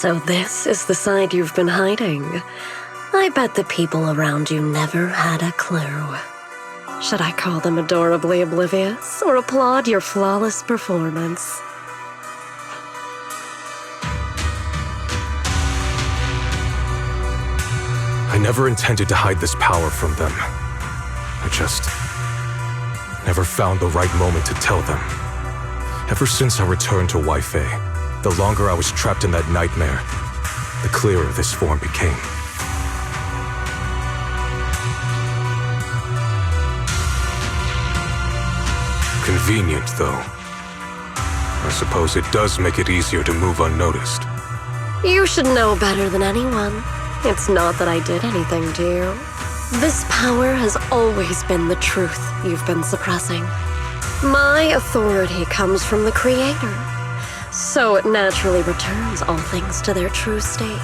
So this is the side you've been hiding. I bet the people around you never had a clue. Should I call them adorably oblivious or applaud your flawless performance? I never intended to hide this power from them. I just never found the right moment to tell them. Ever since I returned to Wi-Fi, the longer I was trapped in that nightmare, the clearer this form became. Convenient, though. I suppose it does make it easier to move unnoticed. You should know better than anyone. It's not that I did anything to you. This power has always been the truth you've been suppressing. My authority comes from the Creator, so it naturally returns all things to their true state.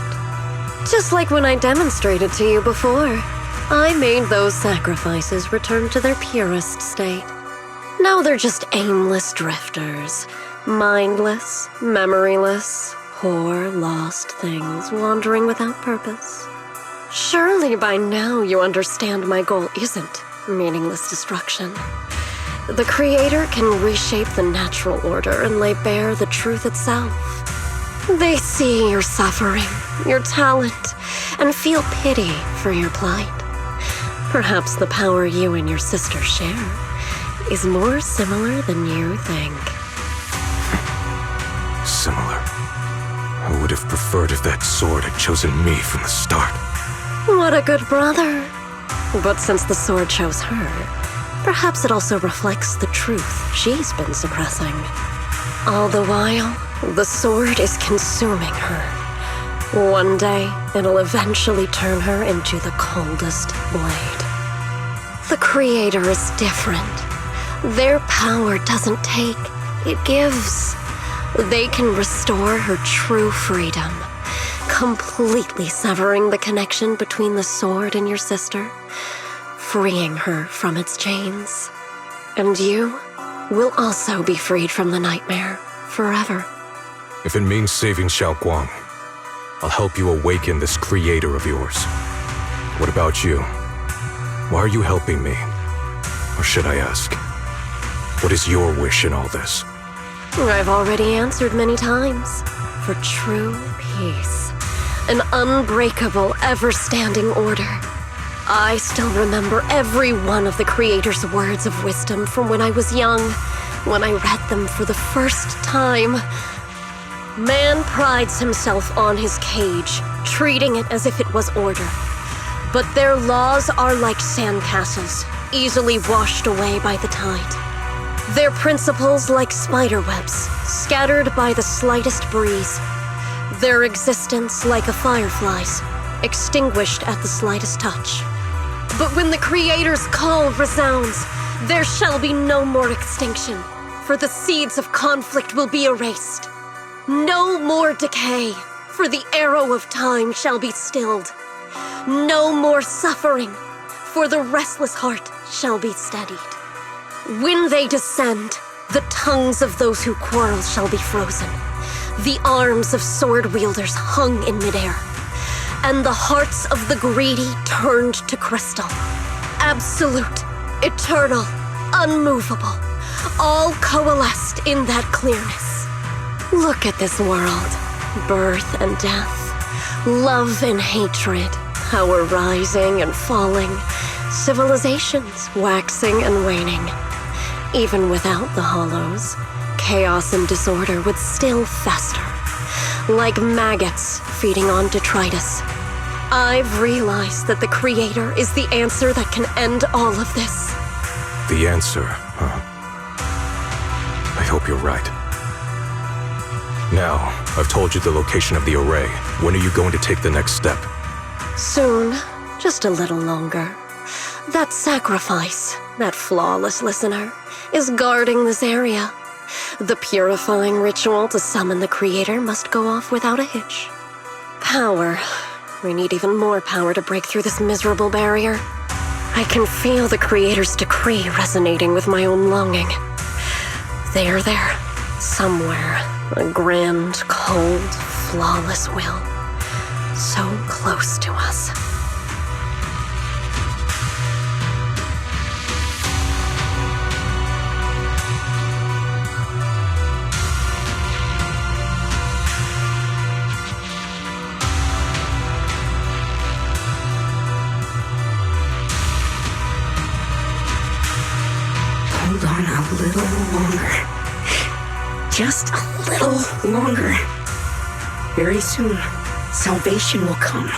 Just like when I demonstrated to you before, I made those sacrifices return to their purest state. Now they're just aimless drifters, mindless, memoryless, poor, lost things wandering without purpose. Surely by now you understand my goal isn't meaningless destruction. The Creator can reshape the natural order and lay bare the truth itself. They see your suffering, your talent, and feel pity for your plight. Perhaps the power you and your sister share is more similar than you think. Similar. I would have preferred if that sword had chosen me from the start. What a good brother. But since the sword chose her, perhaps it also reflects the truth she's been suppressing. All the while, the sword is consuming her. One day, it'll eventually turn her into the coldest blade. The Creator is different. Their power doesn't take, it gives. They can restore her true freedom, completely severing the connection between the sword and your sister, freeing her from its chains. And you will also be freed from the nightmare forever. If it means saving Xiaoguang, I'll help you awaken this Creator of yours. What about you? Why are you helping me? Or should I ask, what is your wish in all this? I've already answered many times. For true peace. An unbreakable, ever-standing order. I still remember every one of the Creator's words of wisdom from when I was young, when I read them for the first time. Man prides himself on his cage, treating it as if it was order. But their laws are like sandcastles, easily washed away by the tide. Their principles like spiderwebs, scattered by the slightest breeze. Their existence like a firefly's, extinguished at the slightest touch. But when the Creator's call resounds, there shall be no more extinction, for the seeds of conflict will be erased. No more decay, for the arrow of time shall be stilled. No more suffering, for the restless heart shall be steadied. When they descend, the tongues of those who quarrel shall be frozen, the arms of sword wielders hung in midair, and the hearts of the greedy turned to crystal. Absolute, eternal, unmovable, all coalesced in that clearness. Look at this world, birth and death, love and hatred, power rising and falling, civilizations waxing and waning. Even without the hollows, chaos and disorder would still fester, like maggots feeding on detritus. I've realized that the Creator is the answer that can end all of this. The answer, huh? I hope you're right. Now, I've told you the location of the array. When are you going to take the next step? Soon, just a little longer. That sacrifice, that flawless listener, is guarding this area. The purifying ritual to summon the Creator must go off without a hitch. Power. We need even more power to break through this miserable barrier. I can feel the Creator's decree resonating with my own longing. They are there, somewhere. A grand, cold, flawless will, so close to us. Hold on a little longer. Just a little longer. Very soon, salvation will come.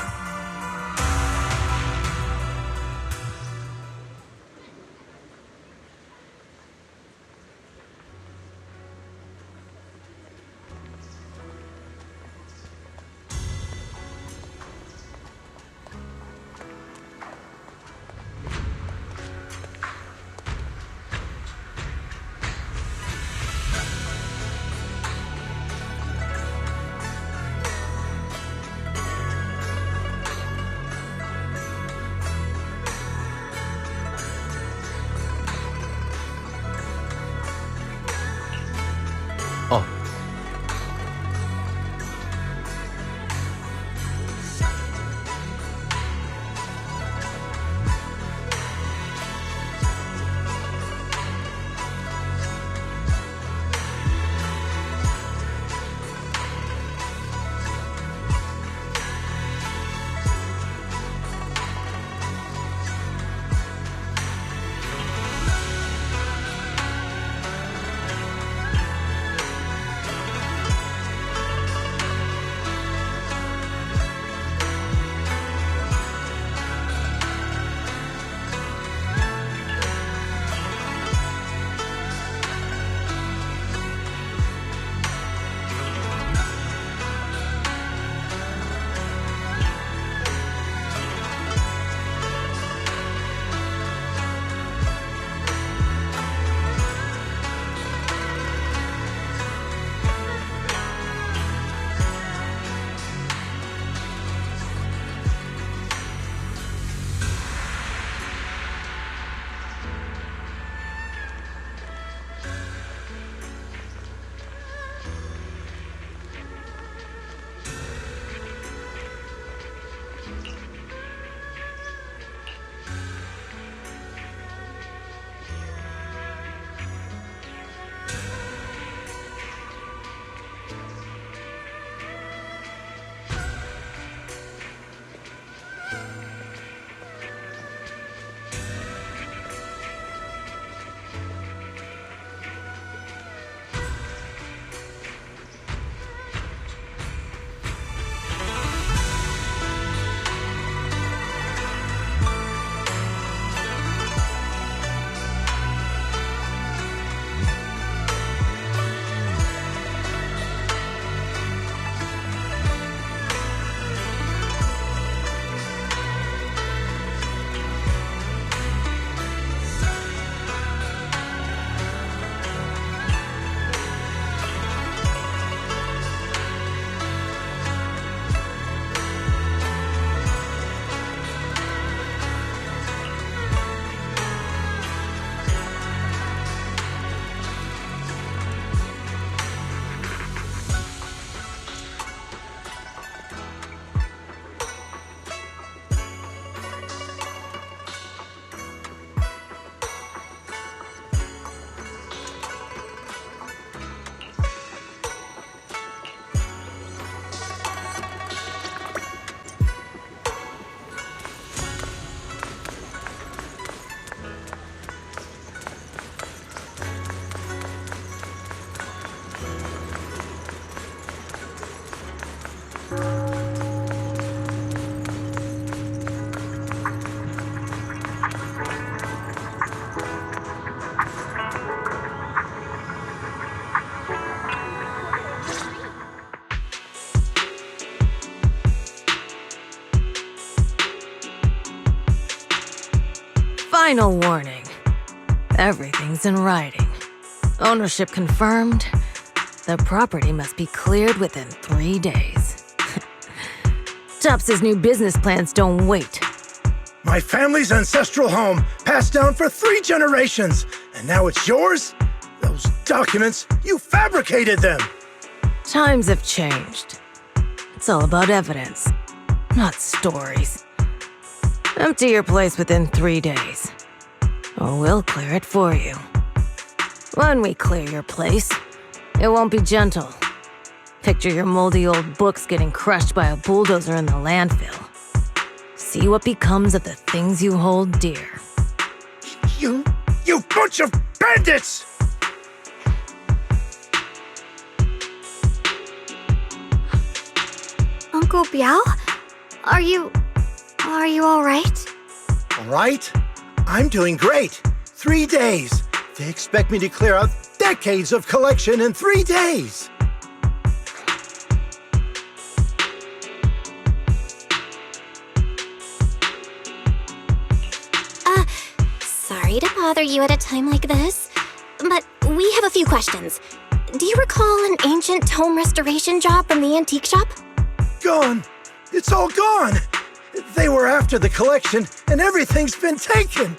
Oh. Final warning. Everything's in writing. Ownership confirmed. The property must be cleared within 3 days. Tubbs' new business plans don't wait. My family's ancestral home, passed down for 3 generations, and now it's yours? Those documents, you fabricated them! Times have changed. It's all about evidence, not stories. Empty your place within 3 days, or we'll clear it for you. When we clear your place, it won't be gentle. Picture your moldy old books getting crushed by a bulldozer in the landfill. See what becomes of the things you hold dear. You bunch of bandits! Uncle Biao? Are you all right? All right? I'm doing great. 3 days. They expect me to clear out decades of collection in 3 days. Sorry to bother you at a time like this, but we have a few questions. Do you recall an ancient tome restoration job from the antique shop? Gone. It's all gone. They were after the collection, and everything's been taken.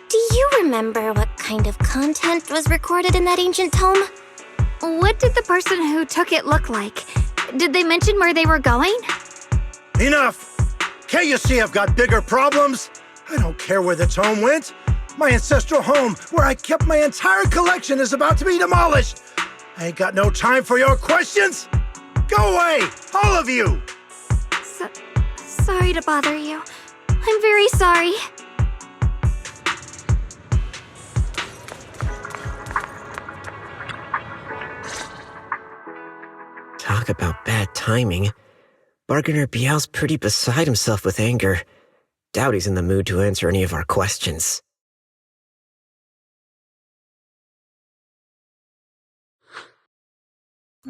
Do you remember what kind of content was recorded in that ancient tome? What did the person who took it look like? Did they mention where they were going? Enough! Can't you see I've got bigger problems? I don't care where the tome went. My ancestral home, where I kept my entire collection, is about to be demolished. I ain't got no time for your questions. Go away, all of you! Sorry to bother you. I'm very sorry. Talk about bad timing. Bargainer Biao's pretty beside himself with anger. Doubt he's in the mood to answer any of our questions.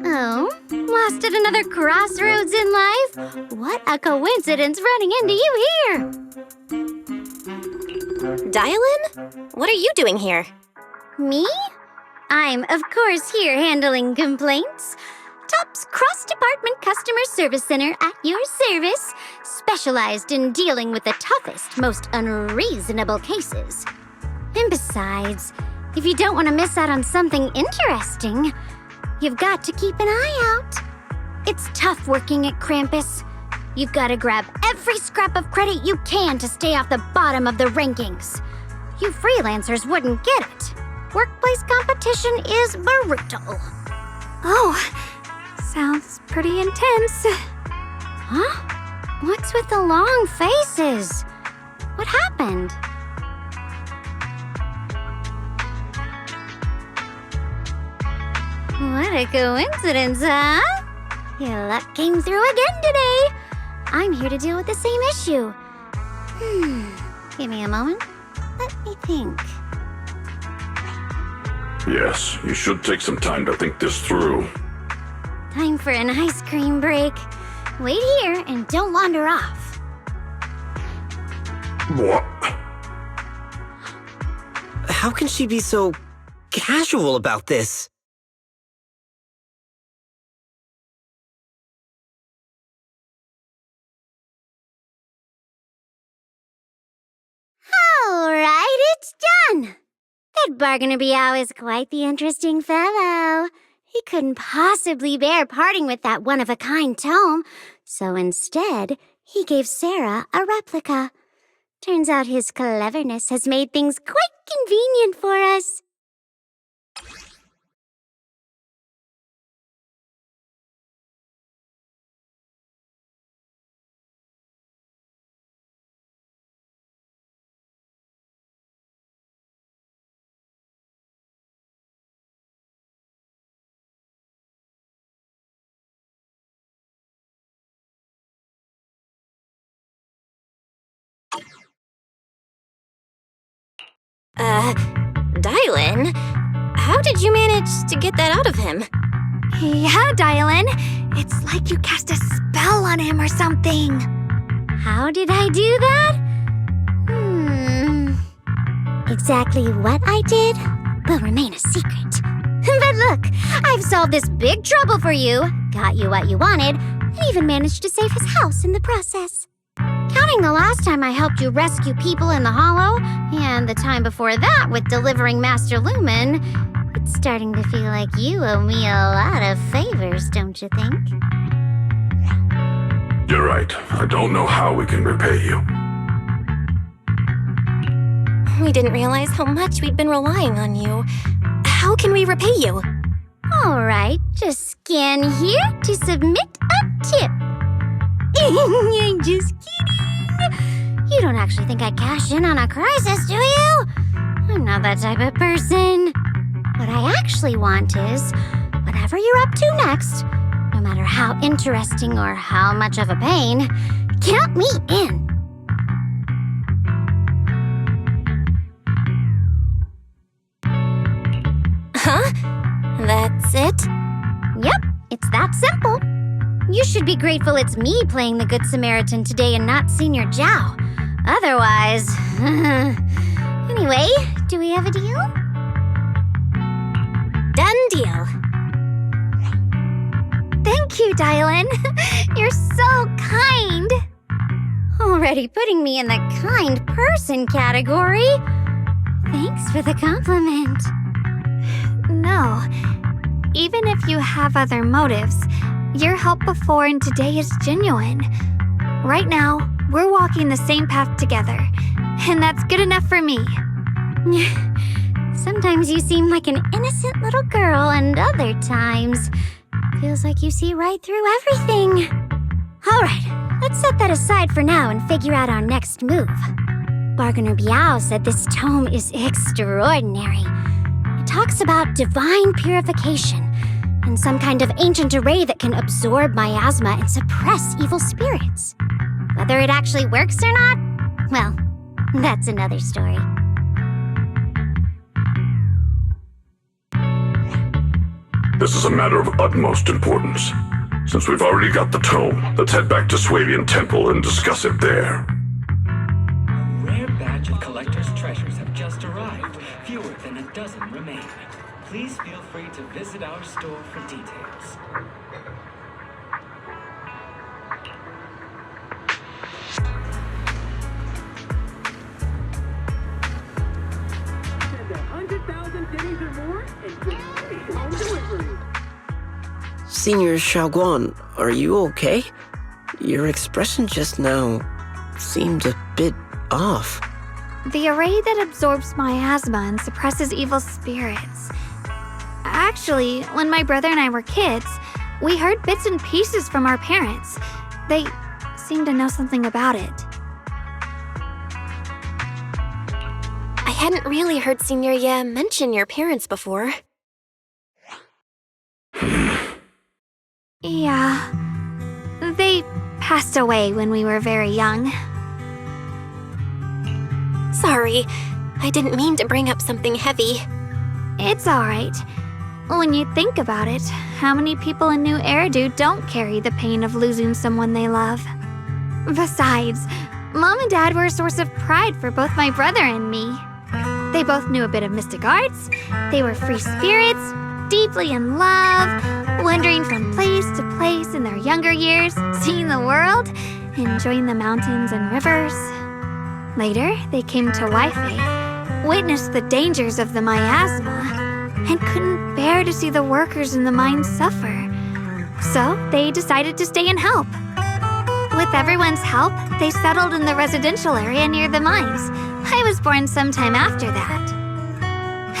Oh, lost at another crossroads in life? What a coincidence running into you here! Dial-in? What are you doing here? Me? I'm, of course, here handling complaints. TOP's cross-department customer service center at your service, specialized in dealing with the toughest, most unreasonable cases. And besides, if you don't want to miss out on something interesting, you've got to keep an eye out. It's tough working at Krampus. You've got to grab every scrap of credit you can to stay off the bottom of the rankings. You freelancers wouldn't get it. Workplace competition is brutal. Oh, sounds pretty intense. Huh? What's with the long faces? What happened? What a coincidence, huh? Your luck came through again today. I'm here to deal with the same issue. Give me a moment. Let me think. Yes, you should take some time to think this through. Time for an ice cream break. Wait here and don't wander off. What? How can she be so casual about this? All right, it's done. That Bargainer Biao is quite the interesting fellow. He couldn't possibly bear parting with that one-of-a-kind tome, so instead, he gave Sarah a replica. Turns out his cleverness has made things quite convenient for us. Dylan? How did you manage to get that out of him? Yeah, Dial-In. It's like you cast a spell on him or something. How did I do that? Exactly what I did will remain a secret. But look, I've solved this big trouble for you, got you what you wanted, and even managed to save his house in the process. Counting the last time I helped you rescue people in the Hollow, and the time before that with delivering Master Lumen, it's starting to feel like you owe me a lot of favors, don't you think? You're right. I don't know how we can repay you. We didn't realize how much we'd been relying on you. How can we repay you? All right, just scan here to submit a tip. I'm just kidding. You don't actually think I'd cash in on a crisis, do you? I'm not that type of person. What I actually want is, whatever you're up to next, no matter how interesting or how much of a pain, count me in. Huh? That's it? Yep, it's that simple. You should be grateful it's me playing the Good Samaritan today and not Senior Zhao. Otherwise... Anyway, do we have a deal? Done deal. Thank you, Dylan. You're so kind. Already putting me in the kind person category. Thanks for the compliment. No, even if you have other motives, your help before and today is genuine. Right now, we're walking the same path together, and that's good enough for me. Sometimes you seem like an innocent little girl, and other times, feels like you see right through everything. All right, let's set that aside for now and figure out our next move. Bargainer Biao said this tome is extraordinary. It talks about divine purification and some kind of ancient array that can absorb miasma and suppress evil spirits. Whether it actually works or not, well, that's another story. This is a matter of utmost importance. Since we've already got the tome, let's head back to Swabian Temple and discuss it there. A rare batch of collector's treasures have just arrived. Fewer than a dozen remain. Please feel free to visit our store for details. Send 100,000 days or more and get free home delivery. Senior Xiaoguan, are you okay? Your expression just now seemed a bit off. The array that absorbs miasma and suppresses evil spirits. Actually, when my brother and I were kids, we heard bits and pieces from our parents. They seemed to know something about it. I hadn't really heard Senior Ye mention your parents before. Yeah. They passed away when we were very young. Sorry, I didn't mean to bring up something heavy. It's alright. When you think about it, how many people in New Eridu don't carry the pain of losing someone they love? Besides, Mom and Dad were a source of pride for both my brother and me. They both knew a bit of mystic arts, they were free spirits, deeply in love, wandering from place to place in their younger years, seeing the world, enjoying the mountains and rivers. Later, they came to Waifei, witnessed the dangers of the miasma, and couldn't bear to see the workers in the mines suffer. So they decided to stay and help. With everyone's help, they settled in the residential area near the mines. I was born sometime after that.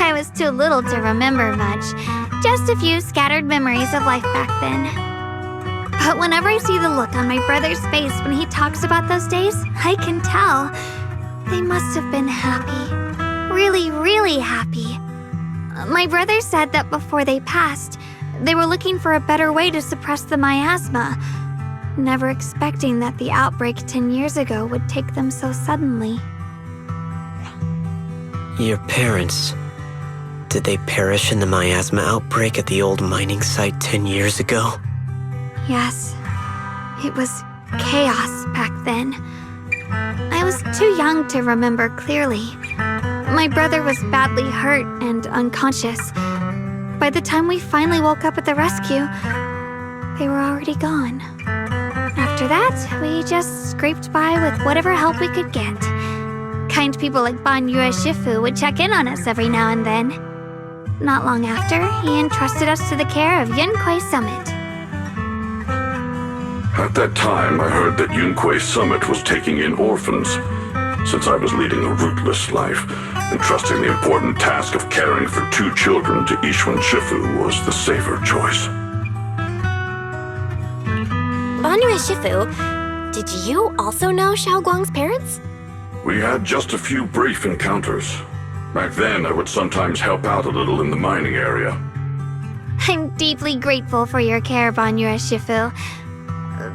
I was too little to remember much, just a few scattered memories of life back then. But whenever I see the look on my brother's face when he talks about those days, I can tell they must have been happy. Really, really happy. My brother said that before they passed, they were looking for a better way to suppress the miasma, never expecting that the outbreak 10 years ago would take them so suddenly. Your parents, did they perish in the miasma outbreak at the old mining site 10 years ago? Yes, it was chaos back then. I was too young to remember clearly. My brother was badly hurt and unconscious. By the time we finally woke up at the rescue, they were already gone. After After that, we just scraped by with whatever help we could get. Kind people like Banyue Shifu would check in on us every now and then. Not long after, he entrusted us to the care of Yunquei Summit. At that time, I heard that Yunquei Summit was taking in orphans. Since I was leading a rootless life, entrusting the important task of caring for 2 children to Ishwan Shifu was the safer choice. Banyue Shifu, did you also know Xiao Guang's parents? We had just a few brief encounters. Back then, I would sometimes help out a little in the mining area. I'm deeply grateful for your care, Banyue Shifu.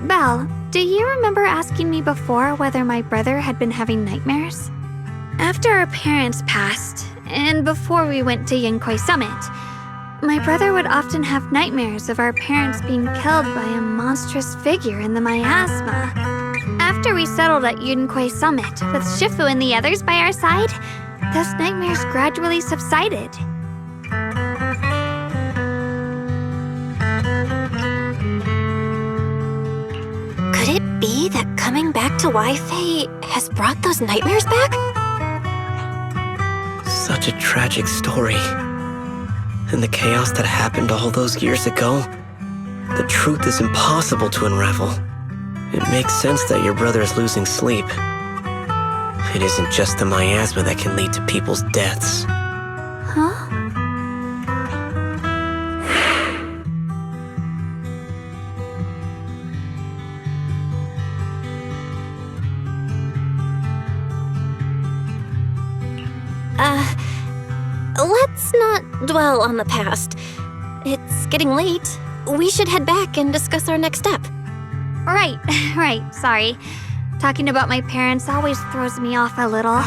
Belle, do you remember asking me before whether my brother had been having nightmares? After our parents passed, and before we went to Yunquei Summit, my brother would often have nightmares of our parents being killed by a monstrous figure in the miasma. After we settled at Yunquei Summit, with Shifu and the others by our side, those nightmares gradually subsided. Could it be that coming back to Wi-Fi has brought those nightmares back? Such a tragic story. And the chaos that happened all those years ago, the truth is impossible to unravel. It makes sense that your brother is losing sleep. It isn't just the miasma that can lead to people's deaths. Huh? Let's not dwell on the past. It's getting late. We should head back and discuss our next step. Right, sorry. Talking about my parents always throws me off a little.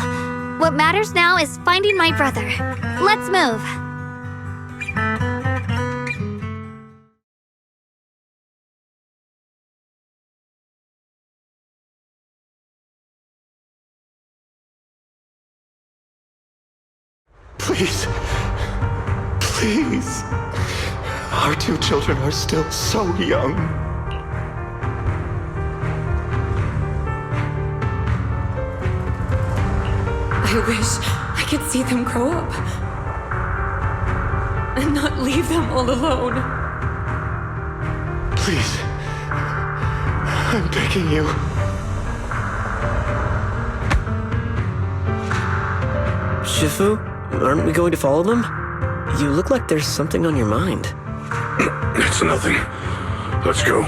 What matters now is finding my brother. Let's move. Please. Please. Our 2 children are still so young. I wish I could see them grow up. And not leave them all alone. Please. I'm begging you. Shifu, aren't we going to follow them? You look like there's something on your mind. It's nothing. Let's go.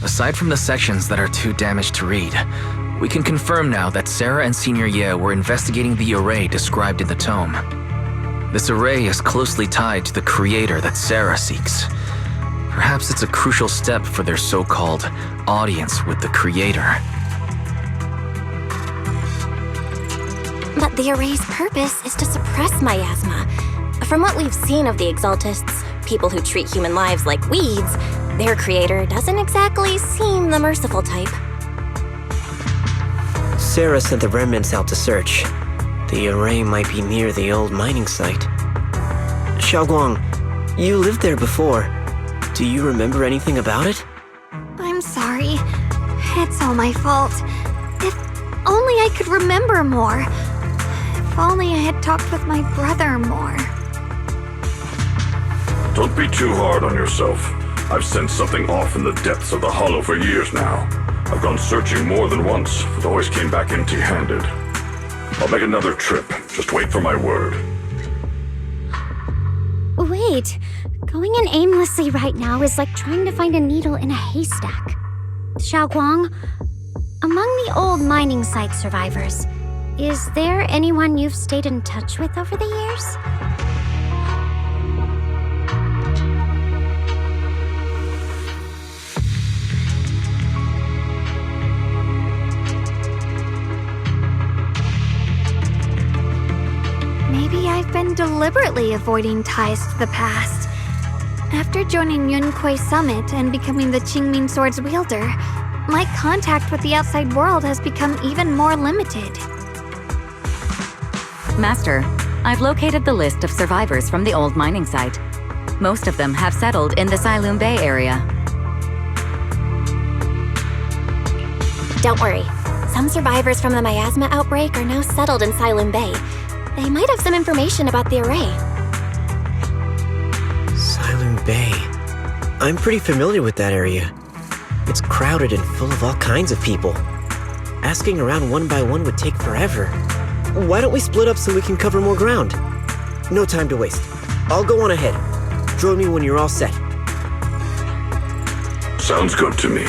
Aside from the sections that are too damaged to read, we can confirm now that Sarah and Senior Ye were investigating the array described in the tome. This array is closely tied to the creator that Sarah seeks. Perhaps it's a crucial step for their so-called audience with the creator. But the array's purpose is to suppress miasma. From what we've seen of the Exaltists, people who treat human lives like weeds, their creator doesn't exactly seem the merciful type. Sarah sent the remnants out to search. The array might be near the old mining site. Xiaoguang, you lived there before. Do you remember anything about it? I'm sorry. It's all my fault. If only I could remember more. If only I had talked with my brother more. Don't be too hard on yourself. I've sensed something off in the depths of the hollow for years now. I've gone searching more than once, but always came back empty-handed. I'll make another trip. Just wait for my word. Wait, going in aimlessly right now is like trying to find a needle in a haystack. Xiaoguang, among the old mining site survivors, is there anyone you've stayed in touch with over the years? Maybe I've been deliberately avoiding ties to the past. After joining Yunquei Summit and becoming the Qingming Sword's wielder, my contact with the outside world has become even more limited. Master, I've located the list of survivors from the old mining site. Most of them have settled in the Silum Bay area. Don't worry. Some survivors from the miasma outbreak are now settled in Silum Bay. They might have some information about the array. Silum Bay. I'm pretty familiar with that area. It's crowded and full of all kinds of people. Asking around one by one would take forever. Why don't we split up so we can cover more ground? No time to waste. I'll go on ahead. Join me when you're all set. Sounds good to me.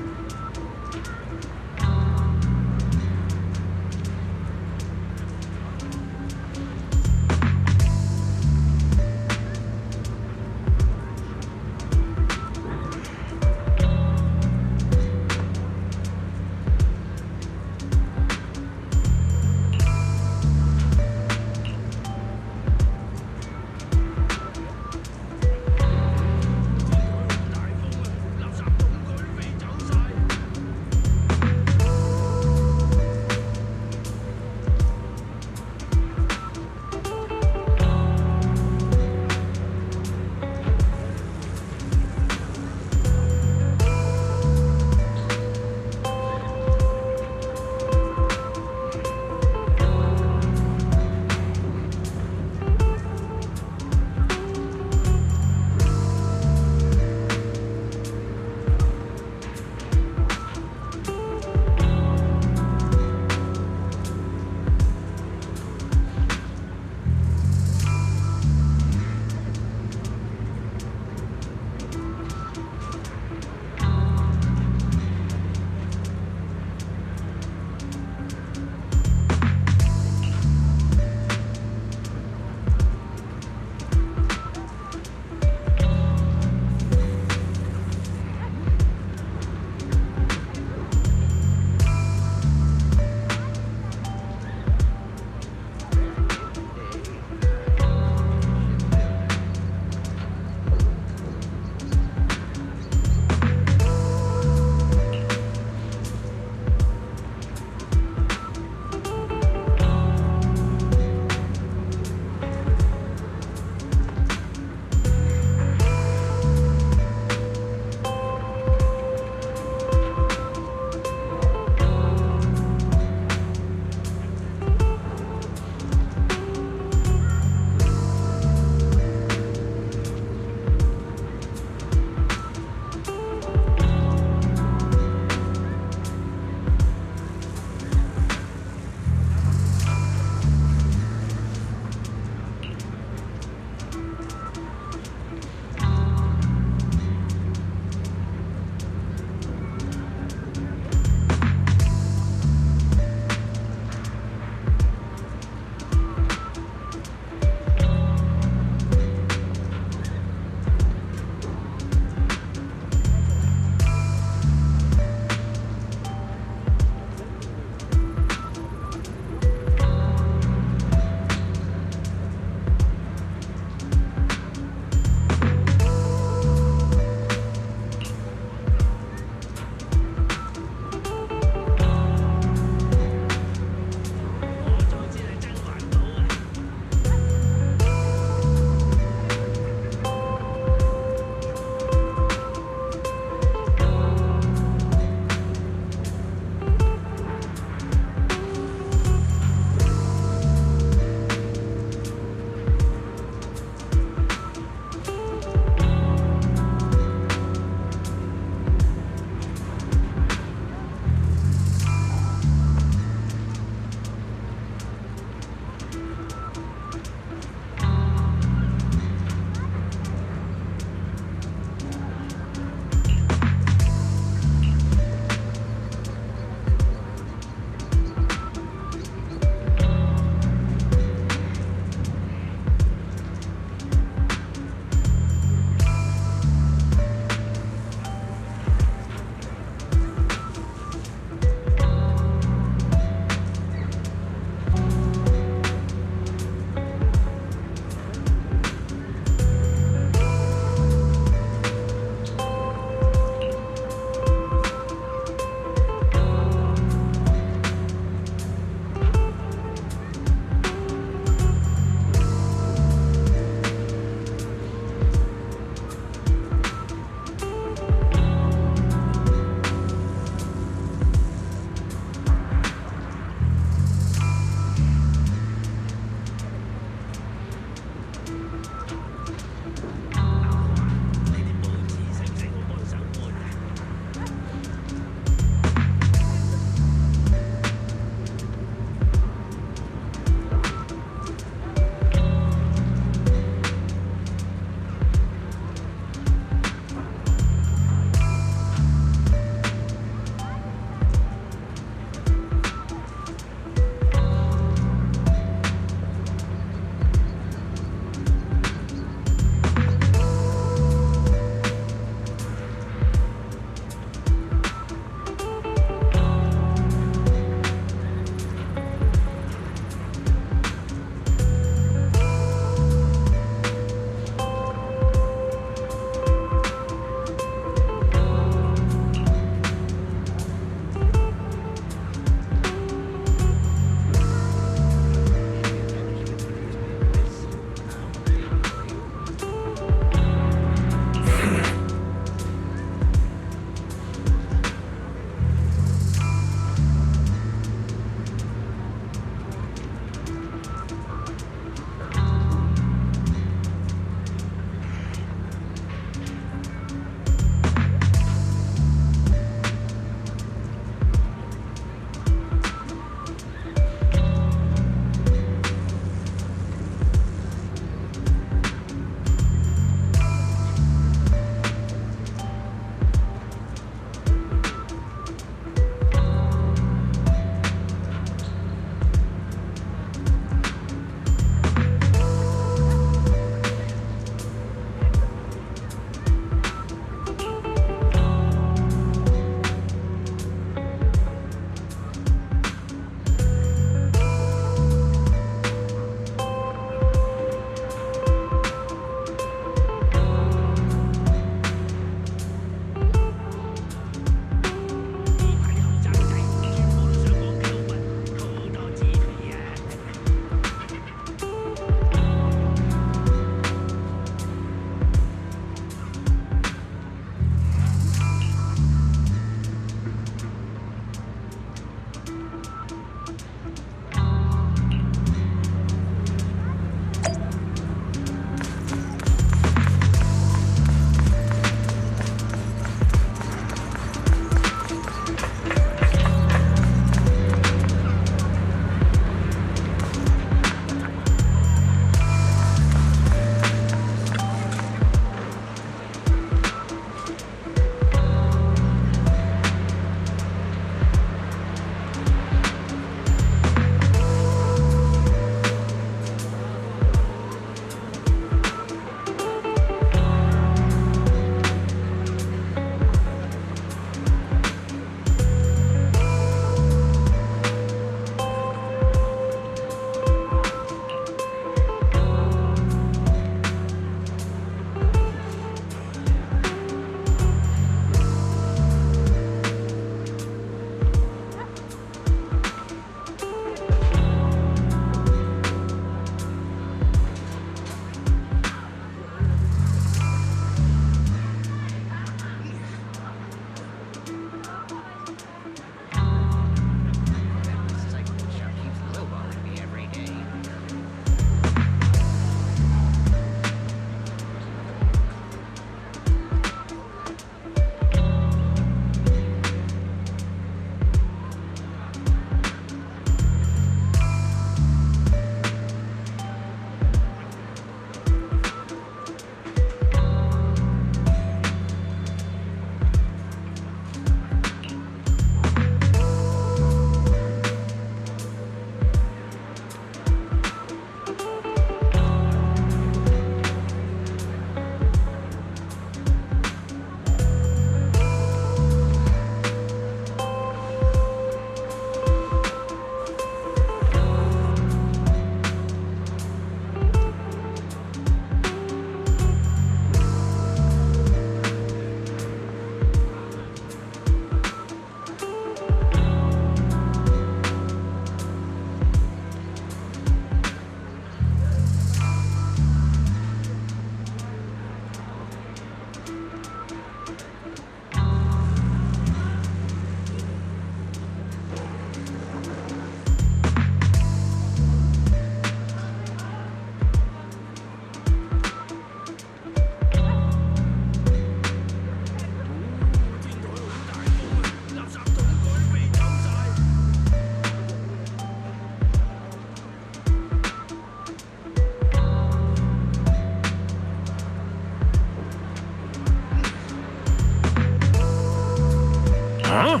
Huh?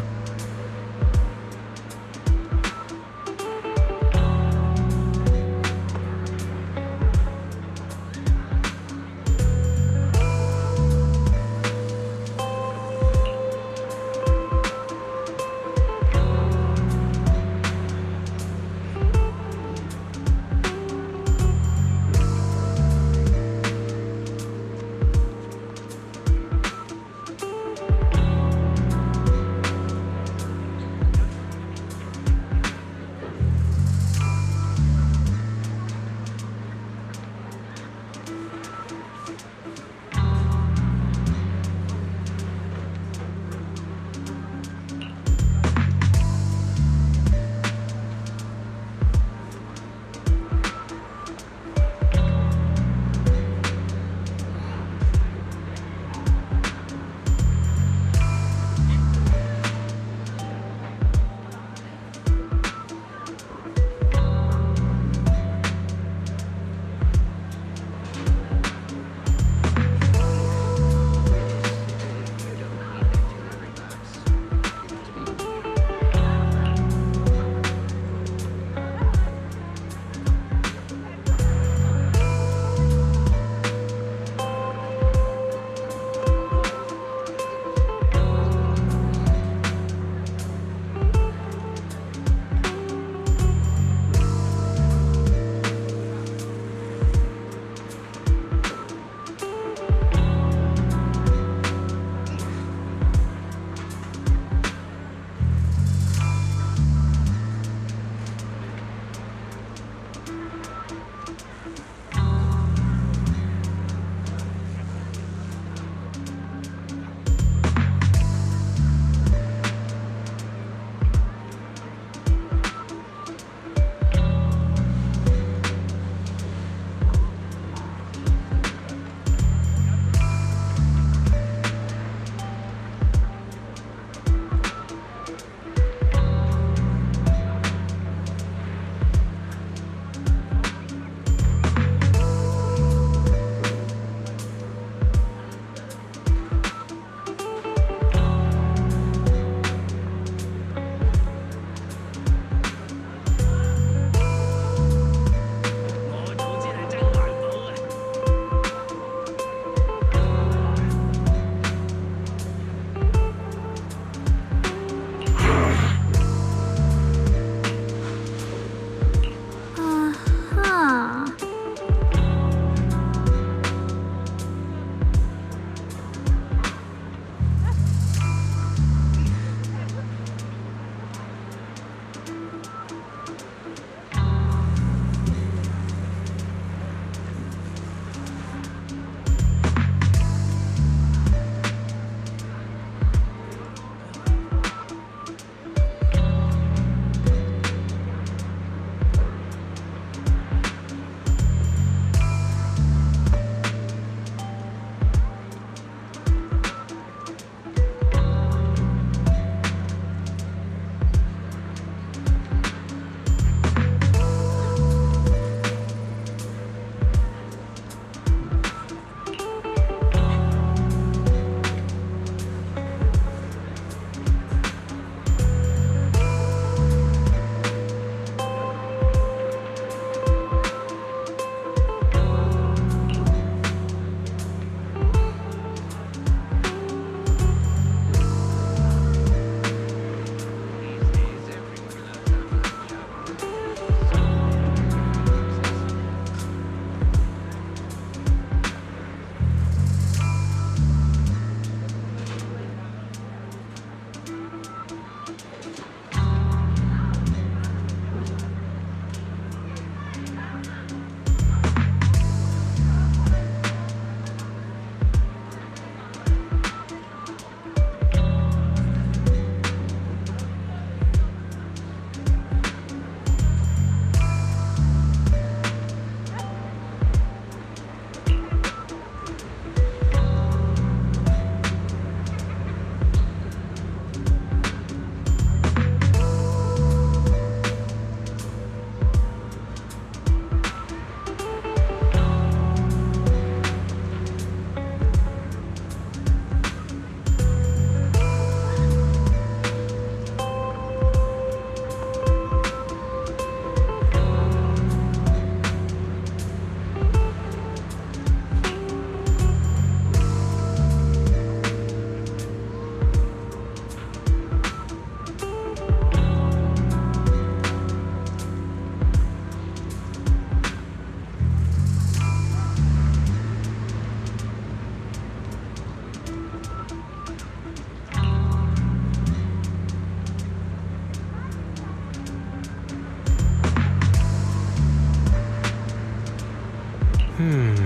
Hmm.